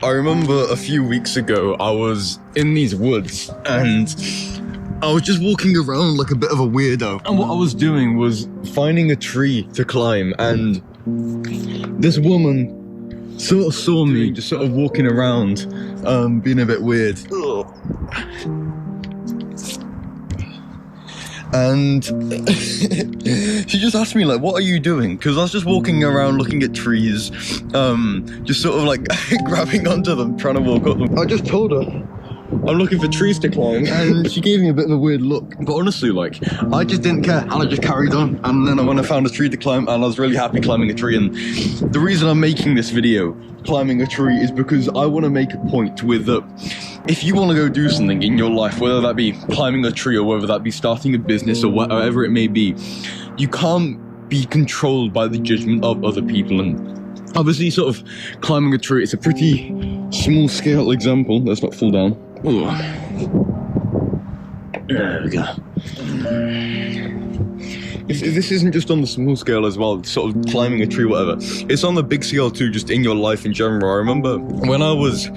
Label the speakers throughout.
Speaker 1: I remember a few weeks ago, I was in these woods and I was just walking around like a bit of a weirdo. And what I was doing was finding a tree to climb, and this woman sort of saw me just sort of walking around, being a bit weird. And she just asked me, like, what are you doing? Because I was just walking around looking at trees, just sort of like grabbing onto them, trying to walk up them. I just told her I'm looking for trees to climb, and she gave me a bit of a weird look. But honestly, like, I just didn't care, and I just carried on. And then when I found a tree to climb, and I was really happy climbing a tree. And the reason I'm making this video, climbing a tree, is because I want to make a point with that. If you want to go do something in your life, whether that be climbing a tree or whether that be starting a business or whatever it may be, you can't be controlled by the judgment of other people. And obviously, sort of climbing a tree, it's a pretty small scale example. Let's not fall down. Ooh. There we go. This isn't just on the small scale as well, sort of climbing a tree, whatever. It's on the big scale too, just in your life in general. I remember when I was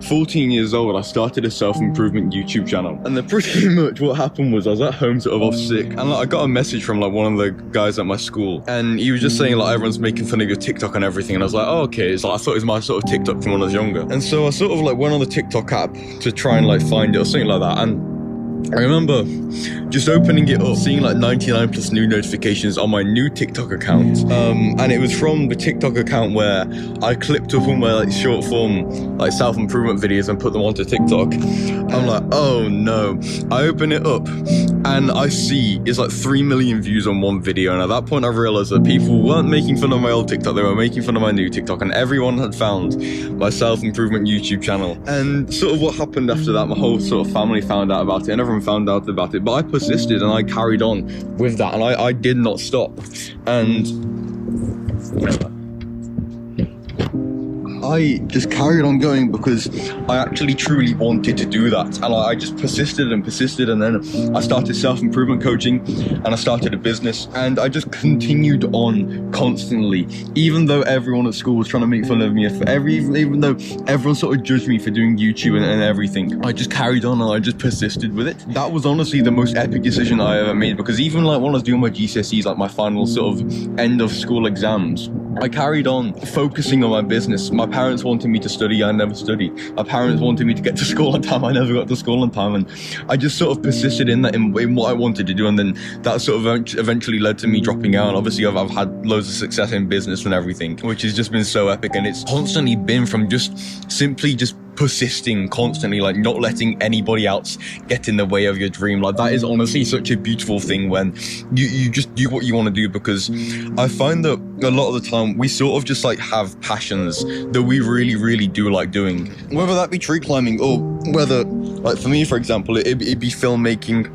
Speaker 1: 14 years old, I started a self-improvement YouTube channel. And then pretty much what happened was I was at home sort of off sick. And like, I got a message from like one of the guys at my school. And he was just saying like, everyone's making fun of your TikTok and everything. And I was like, oh, okay. It's like, I thought it was my sort of TikTok from when I was younger. And so I sort of like went on the TikTok app to try and like find it or something like that. And I remember just opening it up, seeing like 99 plus new notifications on my new TikTok account. And it was from the TikTok account where I clipped up all my like short form, like self-improvement videos and put them onto TikTok. I'm like, oh no. I open it up and I see it's like 3 million views on one video. And at that point I realized that people weren't making fun of my old TikTok, they were making fun of my new TikTok, and everyone had found my self-improvement YouTube channel. And sort of what happened after that, my whole sort of family found out about it and everyone found out about it, but I persisted and I carried on with that, and I did not stop. And I just carried on going because I actually truly wanted to do that, and I just persisted and persisted. And then I started self-improvement coaching and I started a business, and I just continued on constantly, even though everyone at school was trying to make fun of me, even though everyone sort of judged me for doing YouTube and everything. I just carried on and I just persisted with it. That was honestly the most epic decision I ever made, because even like when I was doing my GCSEs, like my final sort of end of school exams, I carried on focusing on my business. My parents wanted me to study, I never studied. My parents wanted me to get to school on time, I never got to school on time. And I just sort of persisted in that, in what I wanted to do. And then that sort of eventually led to me dropping out. And obviously I've had loads of success in business and everything, which has just been so epic. And it's constantly been from just simply just persisting constantly, like not letting anybody else get in the way of your dream. Like that is honestly such a beautiful thing when you just do what you want to do, because I find that a lot of the time we sort of just like have passions that we really do like doing, whether that be tree climbing or whether, like for me for example, it'd be filmmaking,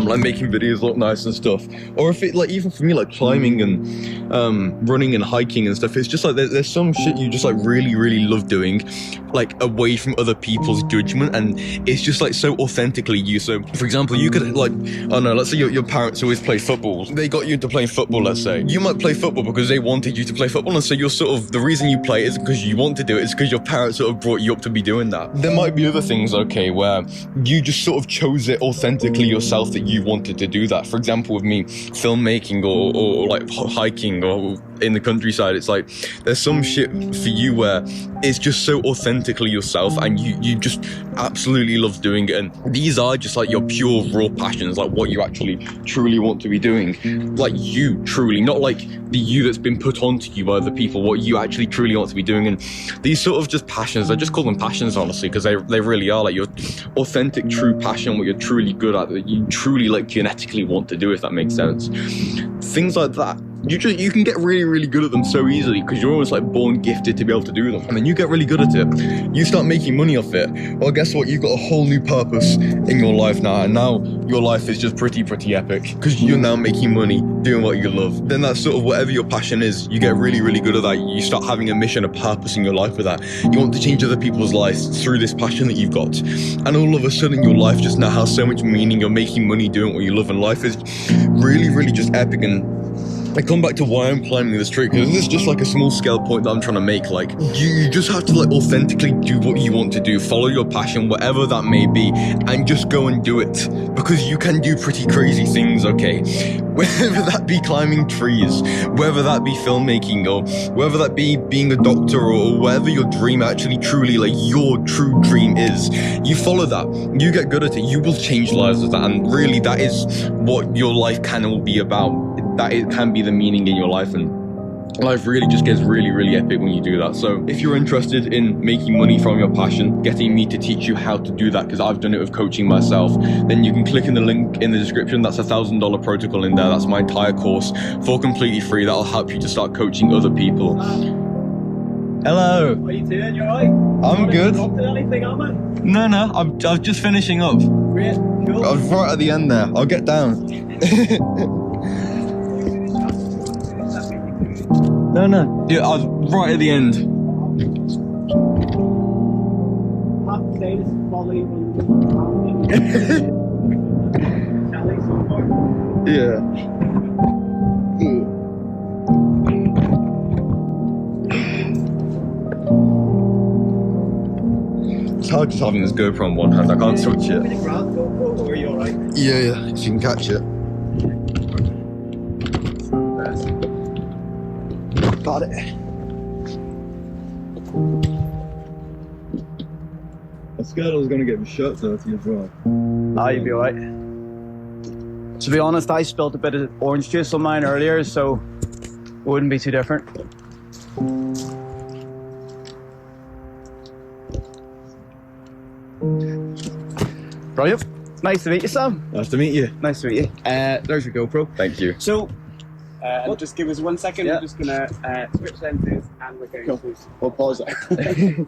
Speaker 1: like making videos look nice and stuff, or if it like even for me like climbing and running and hiking and stuff. It's just like there's some shit you just like really love doing, like away from other people's judgment, and it's just like so authentically you. So for example, you could like, I don't know, let's say your parents always play football, they got you into playing football. Let's say you might play football because they wanted you to play football, and so you're sort of, the reason you play isn't because you want to do it, it's because your parents sort of brought you up to be doing that. There might be other things, okay, where you just sort of chose it authentically yourself that you wanted to do that. For example, with me, filmmaking or like hiking or in the countryside, it's like there's some shit for you where it's just so authentically yourself and you just absolutely love doing it. And these are just like your pure raw passions, like what you actually truly want to be doing, like you truly, not like the you that's been put onto you by other people, what you actually truly want to be doing. And these sort of just passions, I just call them passions honestly, because they really are like your authentic true passion, what you're truly good at, that you truly like genetically want to do, if that makes sense. Things like that, you can get really good at them so easily because you're almost like born gifted to be able to do them. And then you get really good at it, you start making money off it. Well, guess what? You've got a whole new purpose in your life now, and now your life is just pretty epic because you're now making money doing what you love. Then that's sort of whatever your passion is, you get really good at that. You start having a mission, a purpose in your life with that. You want to change other people's lives through this passion that you've got, and all of a sudden your life just now has so much meaning. You're making money doing what you love, and life is really just epic. And I come back to why I'm climbing this tree, because this is just like a small scale point that I'm trying to make. Like, you just have to like authentically do what you want to do, follow your passion, whatever that may be, and just go and do it, because you can do pretty crazy things, okay? Whether that be climbing trees, whether that be filmmaking, or whether that be being a doctor, or whatever your dream actually truly, like your true dream is, you follow that, you get good at it, you will change lives with that. And really that is what your life can all be about. That it can be the meaning in your life, and life really just gets really epic when you do that. So if you're interested in making money from your passion, getting me to teach you how to do that, because I've done it with coaching myself, then you can click in the link in the description. That's $1,000 protocol in there. That's my entire course for completely free. That'll help you to start coaching other people. Hello.
Speaker 2: How you doing? You alright?
Speaker 1: I'm good.
Speaker 2: Anything,
Speaker 1: No, I'm just finishing up.
Speaker 2: Great, cool.
Speaker 1: I was right at the end there. I'll get down. No. Yeah, I was right at the end.
Speaker 2: I have to say this is probably
Speaker 1: Yeah. It's hard just having this GoPro on one hand. I can't switch it.
Speaker 2: Are you alright?
Speaker 1: Yeah, so you can catch it. Got it. I'm scared I was going to get my shirt dirty as well.
Speaker 2: Nah, you'll be alright. To be honest, I spilled a bit of orange juice on mine earlier, so it wouldn't be too different. Brilliant. Nice to meet you, Sam.
Speaker 1: Nice to meet you.
Speaker 2: Nice to meet you. There's your GoPro.
Speaker 1: Thank you.
Speaker 2: So,
Speaker 3: just give us 1 second.
Speaker 2: Yeah.
Speaker 3: We're just gonna switch lenses and we're going to.
Speaker 2: we'll pause it.